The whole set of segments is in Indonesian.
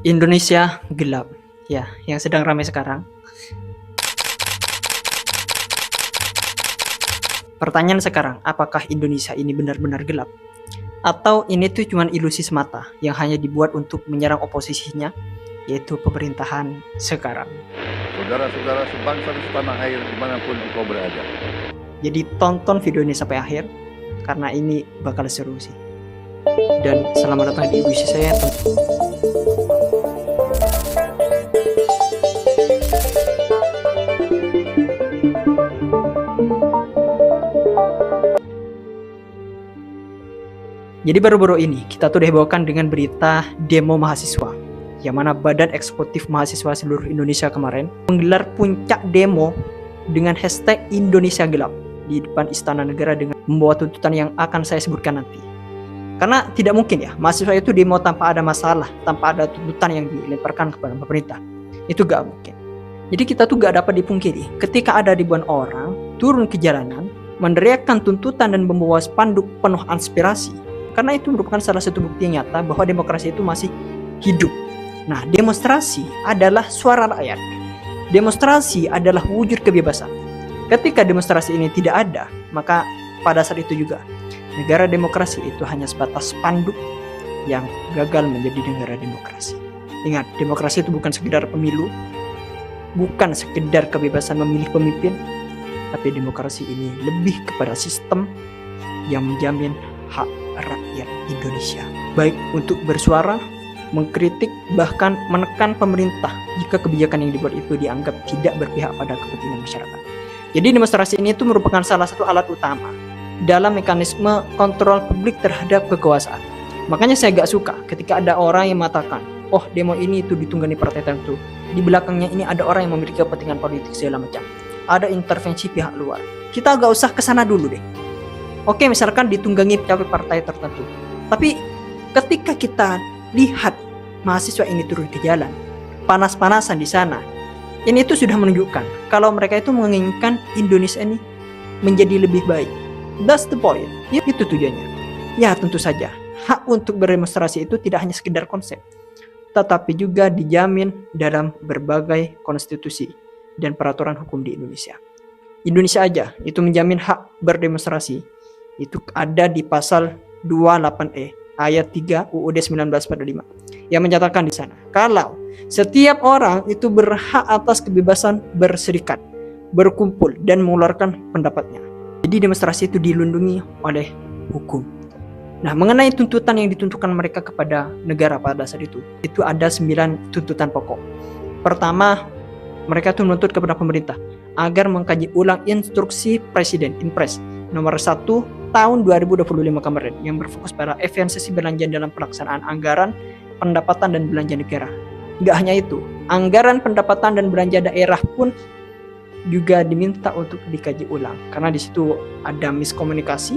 Indonesia gelap, ya, yang sedang ramai sekarang. Pertanyaan sekarang, apakah Indonesia ini benar-benar gelap? Atau ini tuh cuma ilusi semata yang hanya dibuat untuk menyerang oposisinya, yaitu pemerintahan sekarang. Saudara-saudara sebangsa di setanah air dimanapun engkau berada. Jadi tonton video ini sampai akhir, karena ini bakal seru sih. Dan selamat datang di ilusi saya. Jadi baru-baru ini kita tuh dihebohkan dengan berita demo mahasiswa, yang mana Badan Eksekutif Mahasiswa Seluruh Indonesia kemarin menggelar puncak demo dengan hashtag Indonesia Gelap di depan Istana Negara dengan membawa tuntutan yang akan saya sebutkan nanti. Karena tidak mungkin ya mahasiswa itu demo tanpa ada masalah, tanpa ada tuntutan yang dilemparkan kepada pemerintah. Itu gak mungkin. Jadi kita tuh gak dapat dipungkiri ketika ada ribuan orang turun ke jalanan meneriakkan tuntutan dan membawa spanduk penuh aspirasi. Karena itu merupakan salah satu bukti yang nyata bahwa demokrasi itu masih hidup. Nah, demonstrasi adalah suara rakyat. Demonstrasi adalah wujud kebebasan. Ketika demonstrasi ini tidak ada, maka pada saat itu juga negara demokrasi itu hanya sebatas spanduk yang gagal menjadi negara demokrasi. Ingat, demokrasi itu bukan sekedar pemilu, bukan sekedar kebebasan memilih pemimpin, tapi demokrasi ini lebih kepada sistem yang menjamin hak rakyat Indonesia, baik untuk bersuara, mengkritik, bahkan menekan pemerintah jika kebijakan yang dibuat itu dianggap tidak berpihak pada kepentingan masyarakat. Jadi demonstrasi ini itu merupakan salah satu alat utama dalam mekanisme kontrol publik terhadap kekuasaan. Makanya saya gak suka ketika ada orang yang mengatakan, oh demo ini itu ditunggangi partai tertentu, di belakangnya ini ada orang yang memiliki kepentingan politik segala macam, ada intervensi pihak luar. Kita gak usah kesana dulu deh. Oke, misalkan ditunggangi partai tertentu. Tapi ketika kita lihat mahasiswa ini turun ke jalan, panas-panasan di sana, ini tuh sudah menunjukkan kalau mereka itu menginginkan Indonesia ini menjadi lebih baik. That's the point. Itu tujuannya. Ya, tentu saja hak untuk berdemonstrasi itu tidak hanya sekedar konsep, tetapi juga dijamin dalam berbagai konstitusi dan peraturan hukum di Indonesia. Indonesia aja itu menjamin hak berdemonstrasi. Itu ada di pasal 28E ayat 3 UUD 1945 yang menyatakan di sana kalau setiap orang itu berhak atas kebebasan berserikat, berkumpul dan mengeluarkan pendapatnya. Jadi demonstrasi itu dilindungi oleh hukum. Nah, mengenai tuntutan yang dituntutkan mereka kepada negara pada saat itu ada 9 tuntutan pokok. Pertama, mereka itu menuntut kepada pemerintah agar mengkaji ulang instruksi Presiden Inpres nomor 1 tahun 2025 kemarin yang berfokus pada efisiensi belanja dalam pelaksanaan anggaran, pendapatan dan belanja negara. Gak hanya itu, anggaran pendapatan dan belanja daerah pun juga diminta untuk dikaji ulang karena di situ ada miskomunikasi,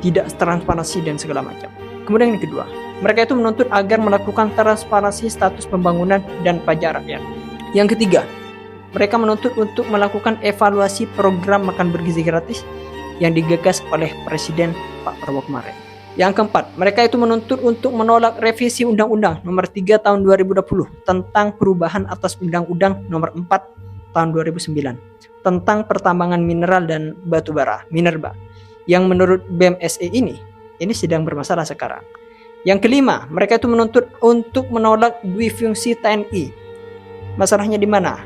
tidak transparansi dan segala macam. Kemudian yang kedua, mereka itu menuntut agar melakukan transparansi status pembangunan dan pajak rakyat. Yang ketiga, mereka menuntut untuk melakukan evaluasi program makan bergizi gratis yang digagas oleh Presiden Pak Prabowo kemarin. Yang keempat, mereka itu menuntut untuk menolak revisi Undang-Undang nomor 3 tahun 2020 tentang perubahan atas Undang-Undang nomor 4 tahun 2009 tentang pertambangan mineral dan batu bara, Minerba, yang menurut BMSE ini sedang bermasalah sekarang. Yang kelima, mereka itu menuntut untuk menolak duifungsi TNI. Masalahnya di mana?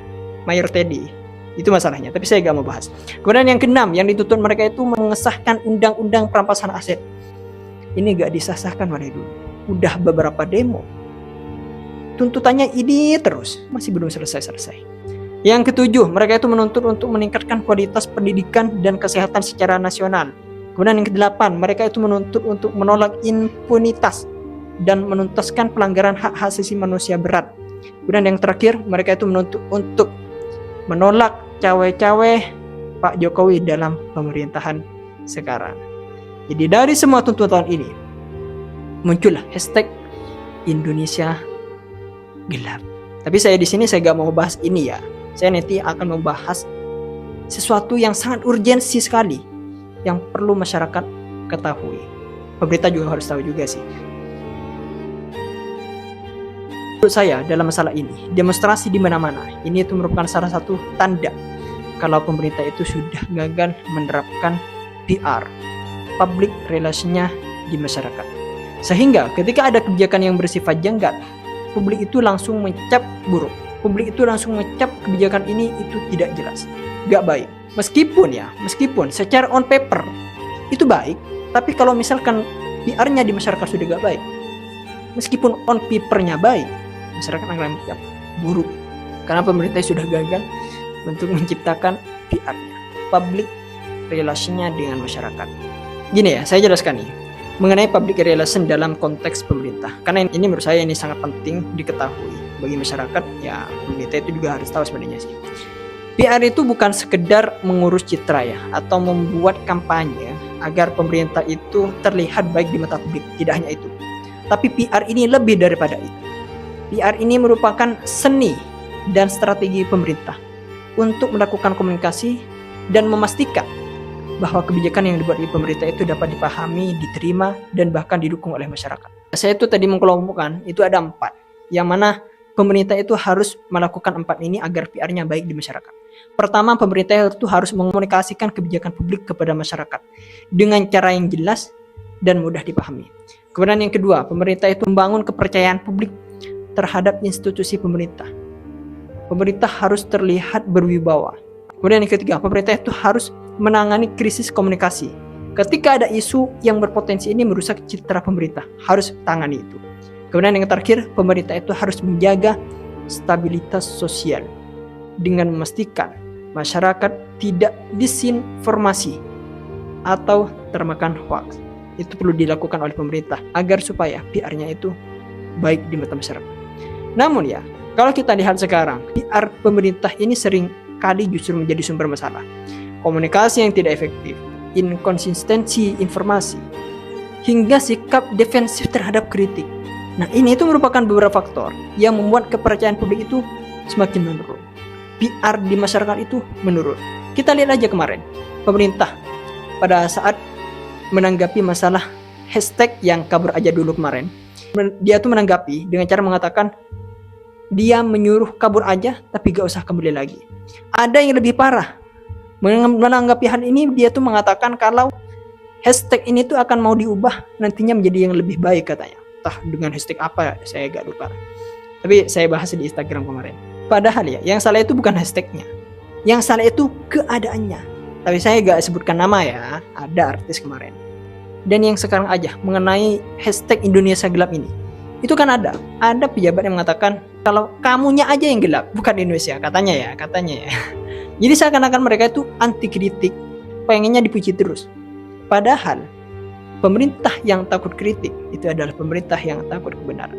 Mayor Teddy. Itu masalahnya, tapi saya gak mau bahas. Kemudian yang keenam, yang dituntut mereka itu mengesahkan undang-undang perampasan aset. Ini gak disahkan dari dulu. Udah beberapa demo. Tuntutannya ini terus, masih belum selesai-selesai. Yang ketujuh, mereka itu menuntut untuk meningkatkan kualitas pendidikan dan kesehatan secara nasional. Kemudian yang kedelapan, mereka itu menuntut untuk menolak impunitas dan menuntaskan pelanggaran hak asasi manusia berat. Kemudian yang terakhir, mereka itu menuntut untuk menolak cawe-cawe Pak Jokowi dalam pemerintahan sekarang. Jadi dari semua tuntutan ini muncullah hashtag Indonesia Gelap. Tapi saya di sini saya gak mau bahas ini ya. Saya nanti akan membahas sesuatu yang sangat urgensi sekali yang perlu masyarakat ketahui. Pemerintah juga harus tahu juga sih. Menurut saya dalam masalah ini, demonstrasi di mana-mana ini itu merupakan salah satu tanda kalau pemerintah itu sudah gagal menerapkan PR, public relation-nya di masyarakat. Sehingga ketika ada kebijakan yang bersifat janggal, publik itu langsung mencap buruk. Publik itu langsung mencap kebijakan ini itu tidak jelas, gak baik. Meskipun secara on paper itu baik, tapi kalau misalkan PR-nya di masyarakat sudah gak baik, meskipun on paper-nya baik, masyarakat akan mencap buruk. Karena pemerintah sudah gagal untuk menciptakan PR-nya, public relation-nya dengan masyarakat. Gini ya, saya jelaskan nih mengenai public relation dalam konteks pemerintah. Karena ini menurut saya ini sangat penting diketahui bagi masyarakat. Ya, pemerintah itu juga harus tahu sebenarnya sih. PR itu bukan sekedar mengurus citra ya, atau membuat kampanye agar pemerintah itu terlihat baik di mata publik. Tidak hanya itu. Tapi PR ini lebih daripada itu. PR ini merupakan seni dan strategi pemerintah untuk melakukan komunikasi dan memastikan bahwa kebijakan yang dibuat di pemerintah itu dapat dipahami, diterima, dan bahkan didukung oleh masyarakat. Saya itu tadi mengkelompokkan, itu ada 4. Yang mana pemerintah itu harus melakukan 4 ini agar PR-nya baik di masyarakat. Pertama, pemerintah itu harus mengomunikasikan kebijakan publik kepada masyarakat dengan cara yang jelas dan mudah dipahami. Kemudian yang kedua, pemerintah itu membangun kepercayaan publik terhadap institusi pemerintah. Pemerintah harus terlihat berwibawa. Kemudian yang ketiga, pemerintah itu harus menangani krisis komunikasi. Ketika ada isu yang berpotensi ini merusak citra pemerintah, harus tangani itu. Kemudian yang terakhir, pemerintah itu harus menjaga stabilitas sosial dengan memastikan masyarakat tidak disinformasi atau termakan hoax. Itu perlu dilakukan oleh pemerintah agar supaya PR-nya itu baik di mata masyarakat. Namun ya, kalau kita lihat sekarang, PR pemerintah ini sering kali justru menjadi sumber masalah. Komunikasi yang tidak efektif, inkonsistensi informasi, hingga sikap defensif terhadap kritik. Nah, ini itu merupakan beberapa faktor yang membuat kepercayaan publik itu semakin menurun. PR di masyarakat itu menurun. Kita lihat aja kemarin, pemerintah pada saat menanggapi masalah hashtag yang kabur aja dulu kemarin, dia tuh menanggapi dengan cara mengatakan dia menyuruh kabur aja tapi gak usah kembali lagi. Ada yang lebih parah, menanggapi hal ini dia tuh mengatakan kalau hashtag ini tuh akan mau diubah nantinya menjadi yang lebih baik katanya. Entah dengan hashtag apa, saya gak lupa. Tapi saya bahas di Instagram kemarin. Padahal ya, yang salah itu bukan hashtagnya, yang salah itu keadaannya. Tapi saya gak sebutkan nama ya, ada artis kemarin. Dan yang sekarang aja mengenai hashtag Indonesia Gelap ini, itu kan ada pejabat yang mengatakan kalau kamunya aja yang gelap, bukan Indonesia, katanya ya. Jadi seakan-akan mereka itu anti kritik, pengennya dipuji terus. Padahal pemerintah yang takut kritik itu adalah pemerintah yang takut kebenaran.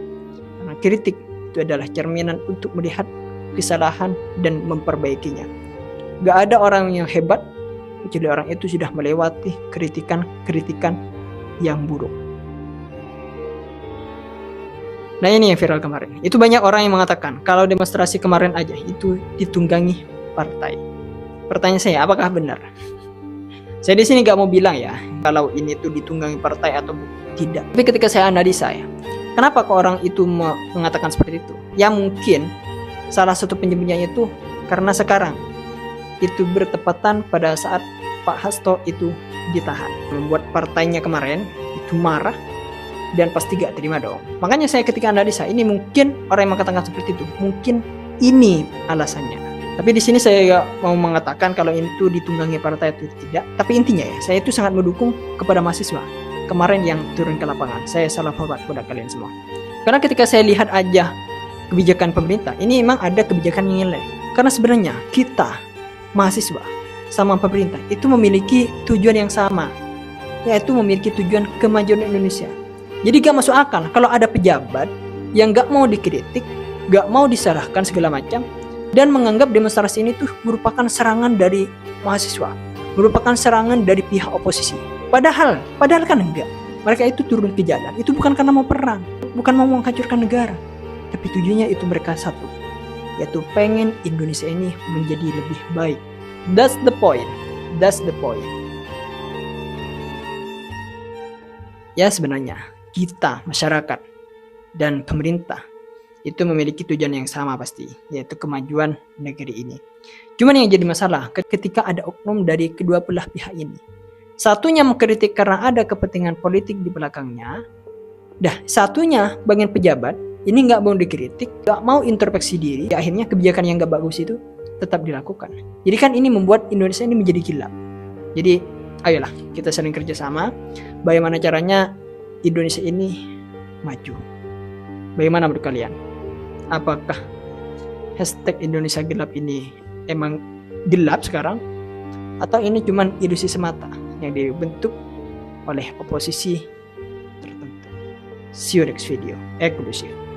Karena kritik itu adalah cerminan untuk melihat kesalahan dan memperbaikinya. Gak ada orang yang hebat kecuali orang itu sudah melewati kritikan yang buruk. Nah, ini yang viral kemarin. Itu banyak orang yang mengatakan kalau demonstrasi kemarin aja itu ditunggangi partai. Pertanyaan saya, apakah benar? Saya di sini gak mau bilang ya kalau ini tuh ditunggangi partai atau tidak. Tapi ketika saya analisa ya, kenapa kok orang itu mengatakan seperti itu? Ya mungkin salah satu penyebabnya itu karena sekarang itu bertepatan pada saat Pak Hasto itu ditahan. Membuat partainya kemarin itu marah dan pasti gak terima dong. Makanya saya ketika analisa ini mungkin orang yang mengatakan seperti itu, mungkin ini alasannya. Tapi di sini saya gak mau mengatakan kalau itu ditunggangi partai atau tidak. Tapi intinya ya, saya itu sangat mendukung kepada mahasiswa kemarin yang turun ke lapangan. Saya salam hormat kepada kalian semua. Karena ketika saya lihat aja kebijakan pemerintah, ini memang ada kebijakan yang nilai. Karena sebenarnya kita mahasiswa sama pemerintah itu memiliki tujuan yang sama, yaitu memiliki tujuan kemajuan Indonesia. Jadi gak masuk akal kalau ada pejabat yang gak mau dikritik, gak mau disalahkan segala macam, dan menganggap demonstrasi ini tuh merupakan serangan dari mahasiswa, merupakan serangan dari pihak oposisi. Padahal kan enggak. Mereka itu turun ke jalan, itu bukan karena mau perang, bukan mau menghancurkan negara, tapi tujuannya itu mereka satu, yaitu pengen Indonesia ini menjadi lebih baik. That's the point. Ya sebenarnya kita, masyarakat, dan pemerintah itu memiliki tujuan yang sama pasti, yaitu kemajuan negeri ini. Cuman yang jadi masalah ketika ada oknum dari kedua belah pihak ini. Satunya mengkritik karena ada kepentingan politik di belakangnya. Satunya bagian pejabat ini nggak mau dikritik, nggak mau introspeksi diri. Akhirnya kebijakan yang nggak bagus itu tetap dilakukan. Jadi kan ini membuat Indonesia ini menjadi gelap. Jadi ayolah kita saling kerjasama. Bagaimana caranya Indonesia ini maju? Bagaimana menurut kalian? Apakah hashtag Indonesia gelap ini emang gelap sekarang? Atau ini cuma ilusi semata yang dibentuk oleh oposisi tertentu? See you next video. Eksklusif.